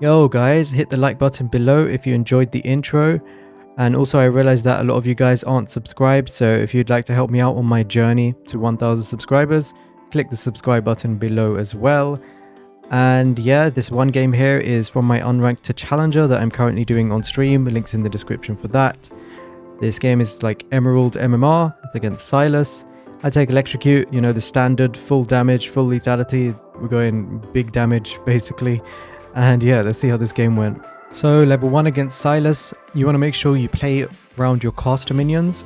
Yo guys, hit the like button below if you enjoyed the intro. And also I realized that a lot of you guys aren't subscribed, so if you'd like to help me out on my journey to 1000 subscribers, click the subscribe button below as well. And yeah, this one game here is from my Unranked to Challenger that I'm currently doing on stream. Links in the description for that. This game is like Emerald MMR. It's against Sylas. I take Electrocute, you know, the standard full damage, full lethality. We're going big damage basically. And yeah, let's see how this game went. So level 1 against Sylas, you want to make sure you play around your caster minions.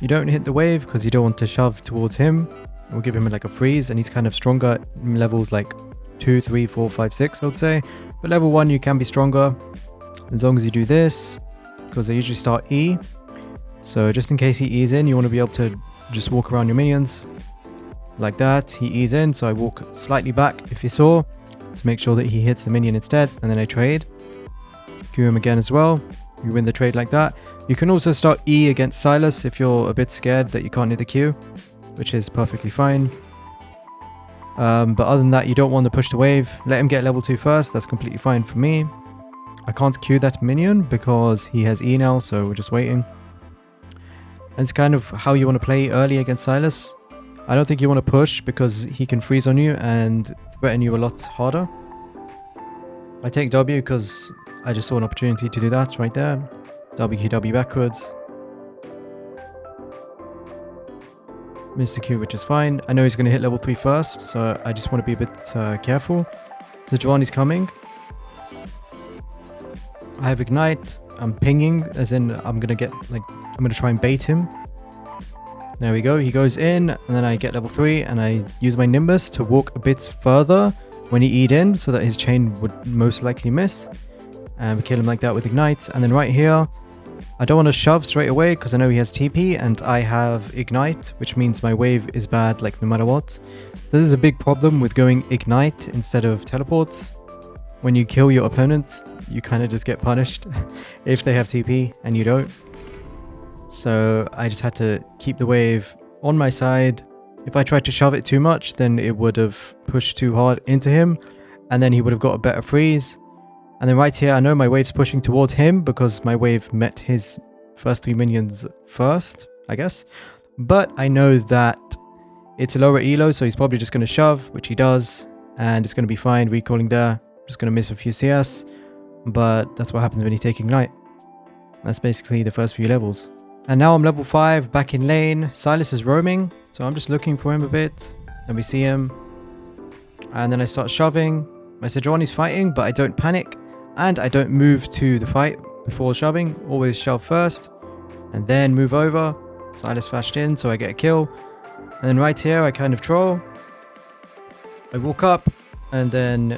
You don't hit the wave because you don't want to shove towards him. We'll give him like a freeze, and he's kind of stronger in levels like 2, 3, 4, 5, 6 I would say. But level 1 you can be stronger as long as you do this, because they usually start E. So just in case he E's in, you want to be able to just walk around your minions like that. He E's in, so I walk slightly back if you saw, to make sure that he hits the minion instead, and then I trade. Q him again as well. You win the trade like that. You can also start E against Sylas if you're a bit scared that you can't hit the Q, which is perfectly fine. But other than that, you don't want to push the wave. Let him get level 2 first. That's completely fine for me. I can't Q that minion because he has E now, so we're just waiting. And it's kind of how you want to play early against Sylas. I don't think you want to push because he can freeze on you and threaten you a lot harder. I take W because I just saw an opportunity to do that right there. WQW backwards. Mr. Q, which is fine. I know he's going to hit level 3 first, so I just want to be a bit careful. So Giovanni's coming. I have Ignite. I'm pinging, as in I'm going to try and bait him. There we go. He goes in, and then I get level 3, and I use my Nimbus to walk a bit further when he E'd in, so that his chain would most likely miss. And we kill him like that with Ignite. And then right here, I don't want to shove straight away because I know he has TP and I have Ignite, which means my wave is bad like no matter what. So this is a big problem with going Ignite instead of Teleport. When you kill your opponent, you kind of just get punished if they have TP and you don't. So I just had to keep the wave on my side. If I tried to shove it too much, then it would have pushed too hard into him, and then he would have got a better freeze. And then right here, I know my wave's pushing towards him because my wave met his first 3 minions first, I guess. But I know that it's a lower elo, so he's probably just going to shove, which he does, and it's going to be fine. Recalling there, just going to miss a few CS, but that's what happens when you take Ignite. That's basically the first few levels. And now I'm level 5, back in lane. Sylas is roaming, so I'm just looking for him a bit. Then we see him. And then I start shoving. My Sejuani's fighting, but I don't panic. And I don't move to the fight before shoving. Always shove first. And then move over. Sylas flashed in, so I get a kill. And then right here, I kind of troll. I walk up, and then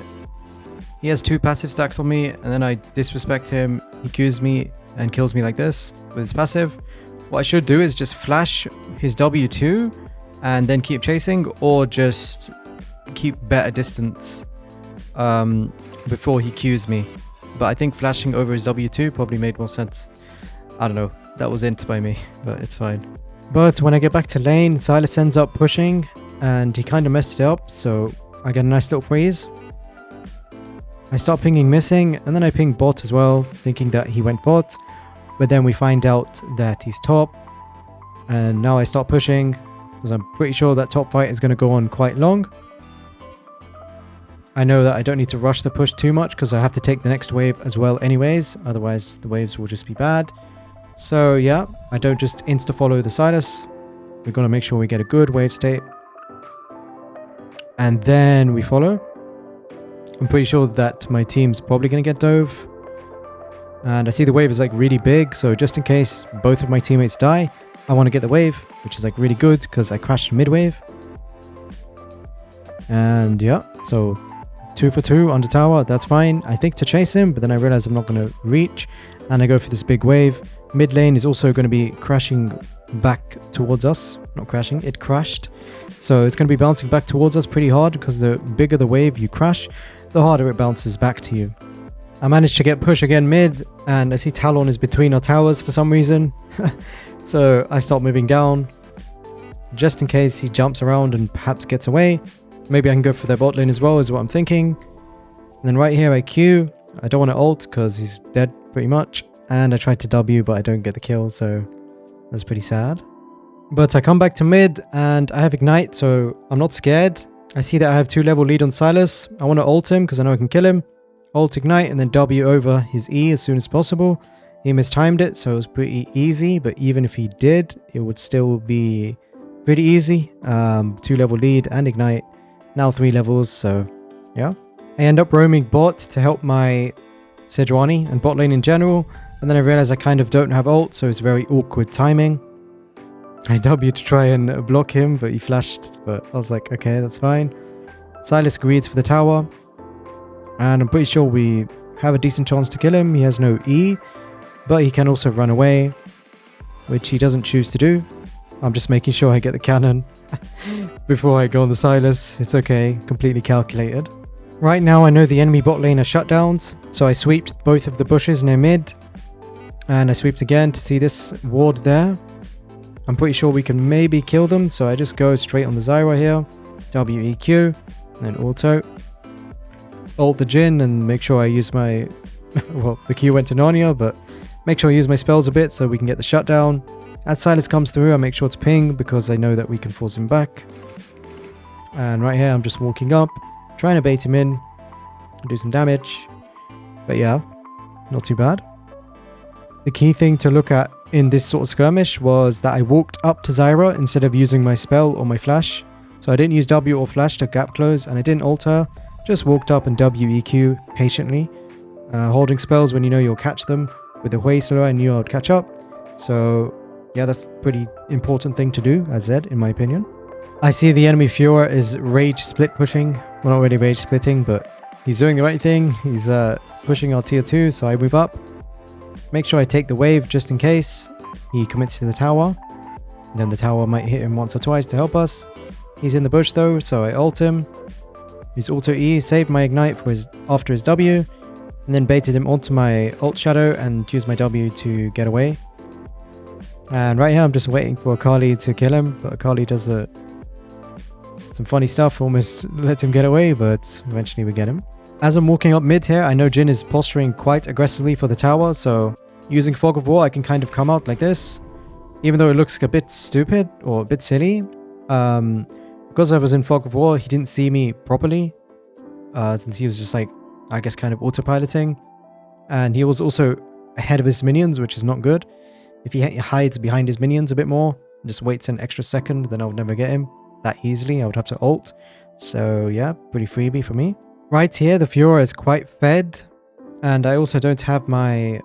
he has 2 passive stacks on me. And then I disrespect him. He Qs me and kills me like this with his passive. What I should do is just flash his W2 and then keep chasing, or just keep better distance before he Qs me. But I think flashing over his W2 probably made more sense. I don't know. That was int by me, but it's fine. But when I get back to lane, Sylas ends up pushing and he kind of messed it up, so I get a nice little freeze. I start pinging missing, and then I ping bot as well, thinking that he went bot. But then we find out that he's top. And now I start pushing, because I'm pretty sure that top fight is going to go on quite long. I know that I don't need to rush the push too much, because I have to take the next wave as well anyways. Otherwise, the waves will just be bad. So yeah, I don't just insta-follow the Sylas. We're going to make sure we get a good wave state. And then we follow. I'm pretty sure that my team's probably going to get dove. And I see the wave is like really big, so just in case both of my teammates die, I want to get the wave, which is like really good because I crashed mid-wave. And yeah, so 2 for 2 under tower, that's fine. I think to chase him, but then I realize I'm not going to reach, and I go for this big wave. Mid lane is also going to be crashing back towards us. Not crashing, it crashed. So it's going to be bouncing back towards us pretty hard, because the bigger the wave you crash, the harder it bounces back to you. I managed to get push again mid, and I see Talon is between our towers for some reason. So I start moving down, just in case he jumps around and perhaps gets away. Maybe I can go for their bot lane as well, is what I'm thinking. And then right here I Q. I don't want to ult because he's dead pretty much. And I tried to W, but I don't get the kill, so that's pretty sad. But I come back to mid, and I have Ignite, so I'm not scared. I see that I have 2-level lead on Sylas. I want to ult him because I know I can kill him. Ult Ignite, and then W over his E as soon as possible. He mistimed it, so it was pretty easy, but even if he did, it would still be pretty easy. 2-level lead and Ignite. Now 3 levels, so yeah. I end up roaming bot to help my Sejuani and bot lane in general. And then I realize I kind of don't have ult, so it's very awkward timing. I W to try and block him, but he flashed, but I was like, okay, that's fine. Sylas greeds for the tower. And I'm pretty sure we have a decent chance to kill him. He has no E, but he can also run away, which he doesn't choose to do. I'm just making sure I get the cannon before I go on the Sylas. It's okay, completely calculated. Right now I know the enemy bot lane are shutdowns, so I sweeped both of the bushes near mid. And I sweeped again to see this ward there. I'm pretty sure we can maybe kill them, so I just go straight on the Zyra here. WEQ, and then auto. Ult the Jhin and make sure I use my... well, the Q went to Narnia, but make sure I use my spells a bit so we can get the shutdown. As Sylas comes through, I make sure to ping because I know that we can force him back. And right here, I'm just walking up, trying to bait him in, do some damage. But yeah, not too bad. The key thing to look at in this sort of skirmish was that I walked up to Zyra instead of using my spell or my flash. So I didn't use W or flash to gap close, and I didn't ult her. Just walked up and WEQ patiently. Holding spells when you know you'll catch them. With the Hui slower, I knew I would catch up. So yeah, that's a pretty important thing to do as Zed, in my opinion. I see the enemy Fiora is rage split pushing. Well, not really rage splitting, but he's doing the right thing. He's pushing our tier 2, so I move up. Make sure I take the wave just in case he commits to the tower. Then the tower might hit him once or twice to help us. He's in the bush though, so I ult him. His auto E saved my ignite for after his W, and then baited him onto my ult shadow and used my W to get away. And right here I'm just waiting for Akali to kill him, but Akali does some funny stuff, almost lets him get away, but eventually we get him. As I'm walking up mid here, I know Jhin is posturing quite aggressively for the tower, so using Fog of War I can kind of come out like this. Even though it looks a bit stupid or a bit silly. Because I was in Fog of War, he didn't see me properly. Since he was just like, I guess kind of autopiloting. And he was also ahead of his minions, which is not good. If he hides behind his minions a bit more, just waits an extra second, then I would never get him that easily. I would have to ult. So yeah, pretty freebie for me. Right here, the Fiora is quite fed, and I also don't have my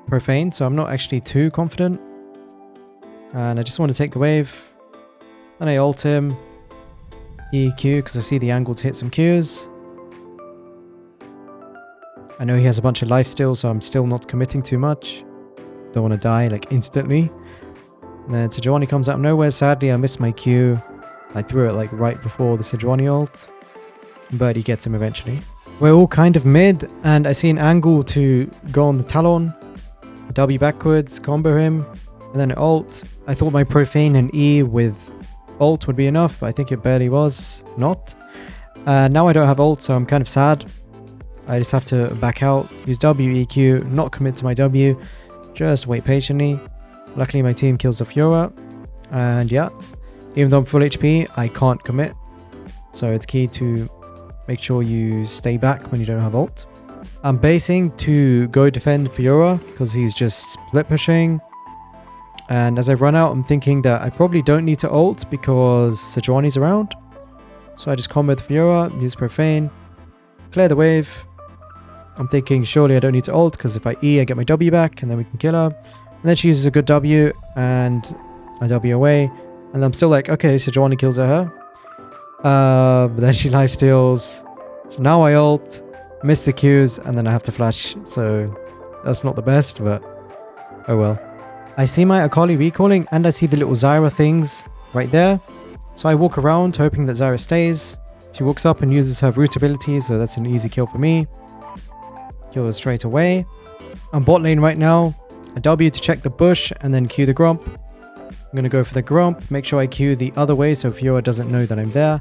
Profane, so I'm not actually too confident. And I just want to take the wave. Then I ult him. EQ, because I see the angle to hit some Qs. I know he has a bunch of life still, so I'm still not committing too much. Don't want to die, like, instantly. And then Sejuani comes out of nowhere. Sadly, I missed my Q. I threw it, like, right before the Sejuani ult. But he gets him eventually. We're all kind of mid, and I see an angle to go on the Talon. W backwards, combo him, and then ult. I thought my Profane and E with ult would be enough, but I think it barely was. Not. Now I don't have ult, so I'm kind of sad. I just have to back out, use WEQ, not commit to my W, just wait patiently. Luckily my team kills the Fiora, and yeah, even though I'm full HP, I can't commit. So it's key to make sure you stay back when you don't have ult. I'm basing to go defend Fiora because he's just split pushing. And as I run out, I'm thinking that I probably don't need to ult because Sejuani's around. So I just combo the Fiora, use Profane, clear the wave. I'm thinking surely I don't need to ult because if I E, I get my W back and then we can kill her. And then she uses a good W and I W away. And I'm still like, okay, Sejuani kills her. But then she lifesteals. So now I ult, miss the Qs, and then I have to flash. So that's not the best, but oh well. I see my Akali recalling, and I see the little Zyra things right there. So I walk around, hoping that Zyra stays. She walks up and uses her root ability, so that's an easy kill for me. Kill her straight away. I'm bot lane right now. I W to check the bush, and then Q the Grump. I'm going to go for the Grump, make sure I Q the other way so Fiora doesn't know that I'm there.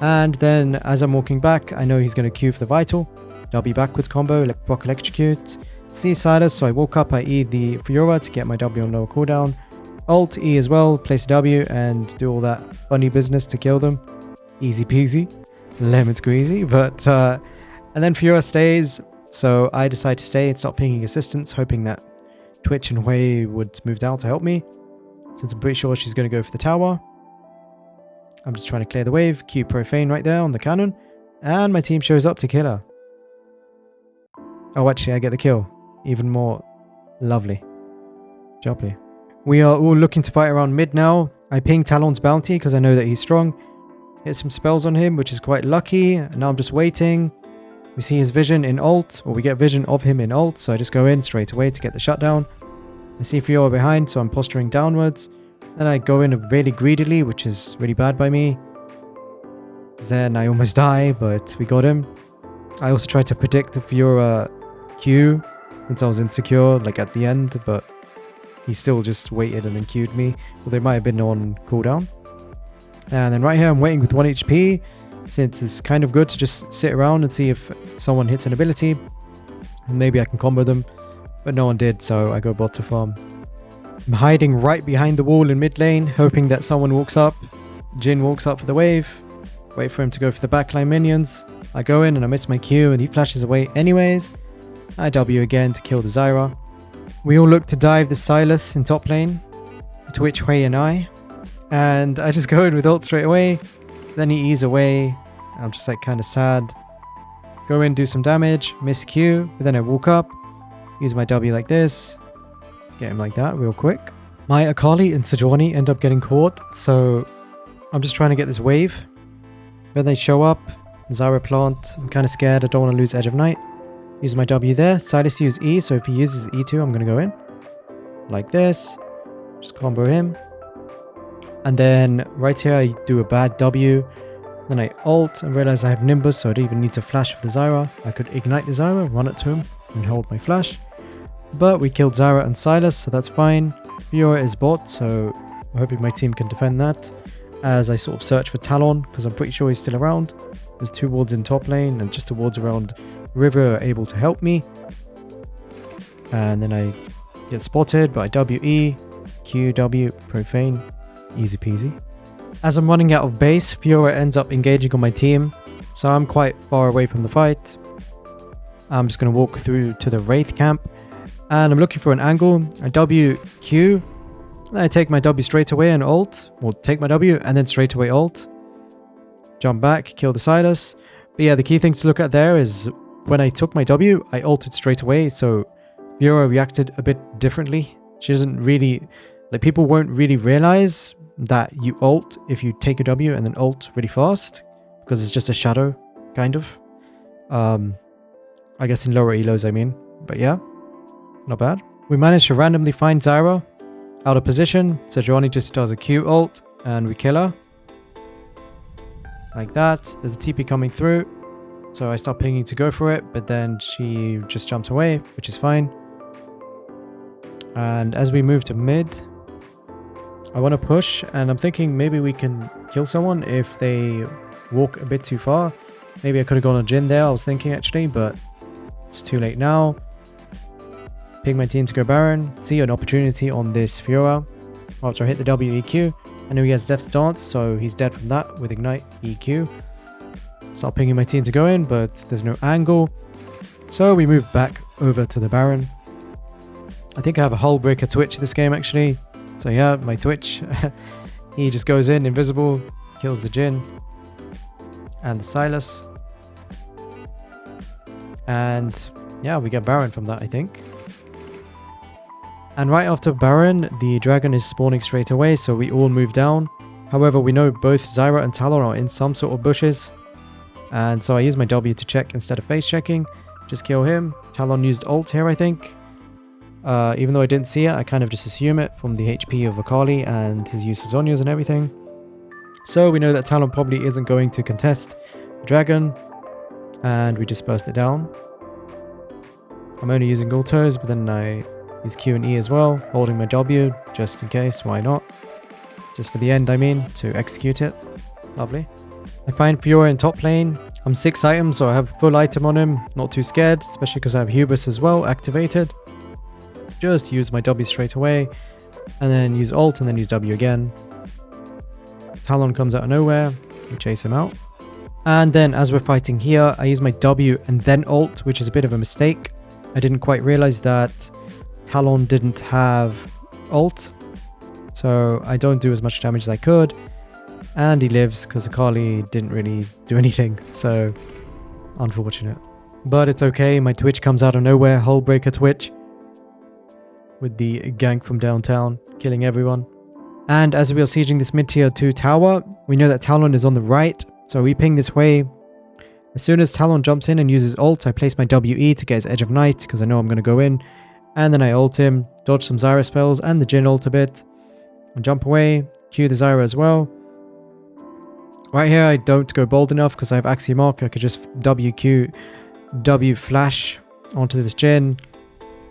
And then as I'm walking back, I know he's going to Q for the Vital. W backwards combo, block electrocute. See Sylas, so I walk up, I E the Fiora to get my W on lower cooldown. Alt E as well, place a W and do all that funny business to kill them. Easy peasy, lemon squeezy. But and then Fiora stays, so I decide to stay and start pinging assistance, hoping that Twitch and Hui would move down to help me, since I'm pretty sure she's going to go for the tower. I'm just trying to clear the wave. Q Profane right there on the cannon. And my team shows up to kill her. Oh, actually, I get the kill. Even more lovely. Jubbly. We are all looking to fight around mid now. I ping Talon's bounty because I know that he's strong. Hit some spells on him, which is quite lucky. And now I'm just waiting. We see his vision in ult, or we get vision of him in ult. So I just go in straight away to get the shutdown. I see Fiora behind, so I'm posturing downwards. Then I go in really greedily, which is really bad by me. Then I almost die, but we got him. I also tried to predict the Fiora Q since I was insecure, like at the end, but he still just waited and then Q'd me. Well, they might have been on cooldown. And then right here, I'm waiting with 1 HP, since it's kind of good to just sit around and see if someone hits an ability. And maybe I can combo them, but no one did, so I go bot to farm. I'm hiding right behind the wall in mid lane, hoping that someone walks up. Jhin walks up for the wave. Wait for him to go for the backline minions. I go in and I miss my Q and he flashes away anyways. I W again to kill the Zyra. We all look to dive the Sylas in top lane. Twitch, Hui and I. And I just go in with ult straight away. Then he E's away. I'm just like kind of sad. Go in, do some damage, miss Q. But then I walk up, use my W like this. Get him like that real quick. My Akali and Sejuani end up getting caught, so I'm just trying to get this wave. Then they show up, Zyra plant. I'm kind of scared, I don't want to lose Edge of Night. Use my W there. Sylas use E, so if he uses E2, I'm going to go in. Like this. Just combo him. And then right here, I do a bad W. Then I ult and realize I have Nimbus, so I don't even need to flash for the Zyra. I could ignite the Zyra, run it to him, and hold my flash. But we killed Zyra and Sylas, so that's fine. Fiora is bot, so I'm hoping my team can defend that. As I sort of search for Talon, because I'm pretty sure he's still around. There's 2 wards in top lane, and just the wards around River are able to help me. And then I get spotted, but I WE, QW, Profane, easy peasy. As I'm running out of base, Fiora ends up engaging on my team, so I'm quite far away from the fight. I'm just going to walk through to the Wraith camp. And I'm looking for an angle. I W Q. Then I take my W straight away and ult. Or take my W and then straight away ult. Jump back, kill the Sylas. But yeah, the key thing to look at there is when I took my W, I ulted straight away. So Fiora reacted a bit differently. She doesn't really... Like, people won't really realize that you ult if you take a W and then ult really fast. Because it's just a shadow, kind of. I guess in lower elos, I mean. But yeah. Not bad. We managed to randomly find Zyra out of position. Sejuani just does a Q ult and we kill her. Like that. There's a TP coming through. So I start pinging to go for it, but then she just jumped away, which is fine. And as we move to mid, I want to push, and I'm thinking maybe we can kill someone if they walk a bit too far. Maybe I could have gone on Jhin there, I was thinking actually, but it's too late now. Ping my team to go Baron. See an opportunity on this Fiora. After I hit the WEQ. I know he has Death's Dance, so he's dead from that with Ignite EQ. Start pinging my team to go in, but there's no angle. So we move back over to the Baron. I think I have a hull breaker Twitch this game actually. So yeah, my Twitch. He just goes in, invisible, kills the Jhin. And the Sylas. And yeah, we get Baron from that, I think. And right after Baron, the dragon is spawning straight away, so we all move down. However, we know both Zyra and Talon are in some sort of bushes. And so I use my W to check instead of face checking. Just kill him. Talon used ult here, I think. Even though I didn't see it, I kind of just assume it from the HP of Akali and his use of Zhonya's and everything. So we know that Talon probably isn't going to contest the dragon. And we just burst it down. I'm only using autos, but then I use Q and E as well, holding my W just in case, why not? Just for the end, I mean, to execute it. Lovely. I find Fiora in top lane. I'm 6 items, so I have full item on him. Not too scared, especially because I have Hubris as well activated. Just use my W straight away, and then use ult, and then use W again. Talon comes out of nowhere. We chase him out. And then as we're fighting here, I use my W and then ult, which is a bit of a mistake. I didn't quite realize that Talon didn't have ult, so I don't do as much damage as I could. And he lives because Akali didn't really do anything, so unfortunate. But it's okay, my Twitch comes out of nowhere, Hullbreaker Twitch, with the gank from downtown, killing everyone. And as we are sieging this mid-tier 2 tower, we know that Talon is on the right, so we ping this way. As soon as Talon jumps in and uses ult, I place my WE to get his Edge of Night, because I know I'm going to go in. And then I ult him, dodge some Zyra spells and the Jhin ult a bit. And jump away, Q the Zyra as well. Right here I don't go bold enough because I have Axiom Arc. I could just WQ, W flash onto this Jhin.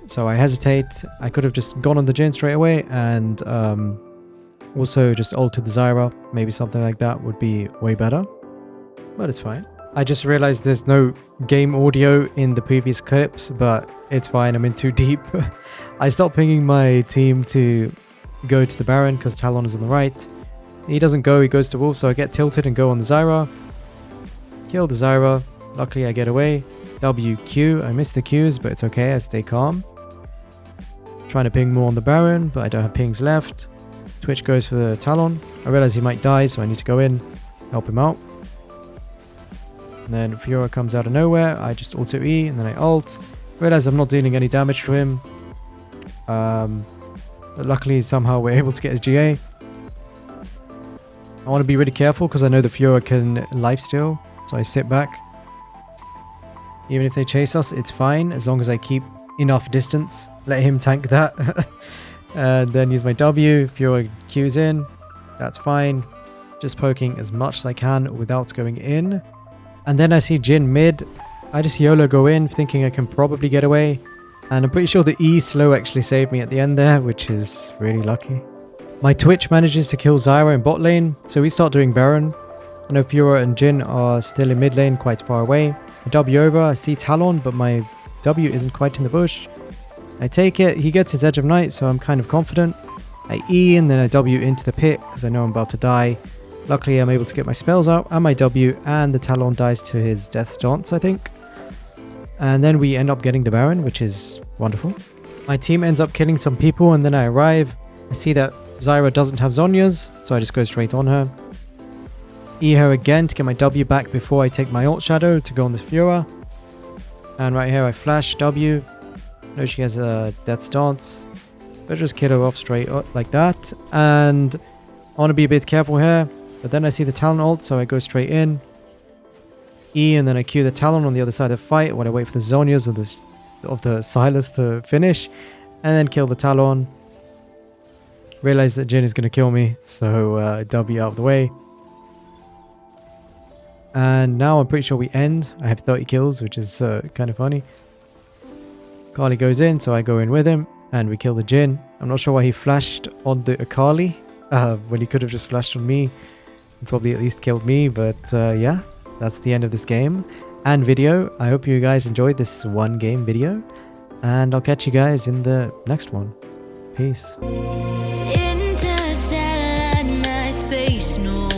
So I hesitate. I could have just gone on the Jhin straight away and also just ulted the Zyra. Maybe something like that would be way better. But it's fine. I just realized there's no game audio in the previous clips, but it's fine, I'm in too deep. I stopped pinging my team to go to the Baron because Talon is on the right. He doesn't go, he goes to Wolf, so I get tilted and go on the Zyra. Kill the Zyra. Luckily I get away. WQ, I missed the Qs, but it's okay, I stay calm. Trying to ping more on the Baron, but I don't have pings left. Twitch goes for the Talon. I realize he might die, so I need to go in, help him out. And then Fiora comes out of nowhere. I just auto E and then I ult. Realize I'm not dealing any damage to him. But luckily somehow we're able to get his GA. I want to be really careful because I know the Fiora can lifesteal. So I sit back. Even if they chase us, it's fine as long as I keep enough distance. Let him tank that. And then use my W. Fiora Qs in. That's fine. Just poking as much as I can without going in. And then I see Jhin mid. I just YOLO go in, thinking I can probably get away. And I'm pretty sure the E slow actually saved me at the end there, which is really lucky. My Twitch manages to kill Zyra in bot lane, so we start doing Baron. I know Fiora and Jhin are still in mid lane quite far away. I W over, I see Talon, but my W isn't quite in the bush. I take it, he gets his Edge of Night, so I'm kind of confident. I E and then I W into the pit, because I know I'm about to die. Luckily, I'm able to get my spells out and my W, and the Talon dies to his Death Dance, I think. And then we end up getting the Baron, which is wonderful. My team ends up killing some people, and then I arrive. I see that Zyra doesn't have Zhonya's, so I just go straight on her. E her again to get my W back before I take my ult shadow to go on this Fiora. And right here I flash W. Know she has a Death Dance, but just kill her off straight up like that. And I want to be a bit careful here. But then I see the Talon ult, so I go straight in. E, and then I Q the Talon on the other side of the fight while I wait for the Zhonya's of the Sylas to finish. And then kill the Talon. Realize that Jhin is going to kill me, so W out of the way. And now I'm pretty sure we end. I have 30 kills, which is kind of funny. Akali goes in, so I go in with him. And we kill the Jhin. I'm not sure why he flashed on the Akali when he could have just flashed on me. Probably at least killed me, but yeah, that's the end of this game and video. I hope you guys enjoyed this one game video, and I'll catch you guys in the next one. Peace. Interstellar night, space, no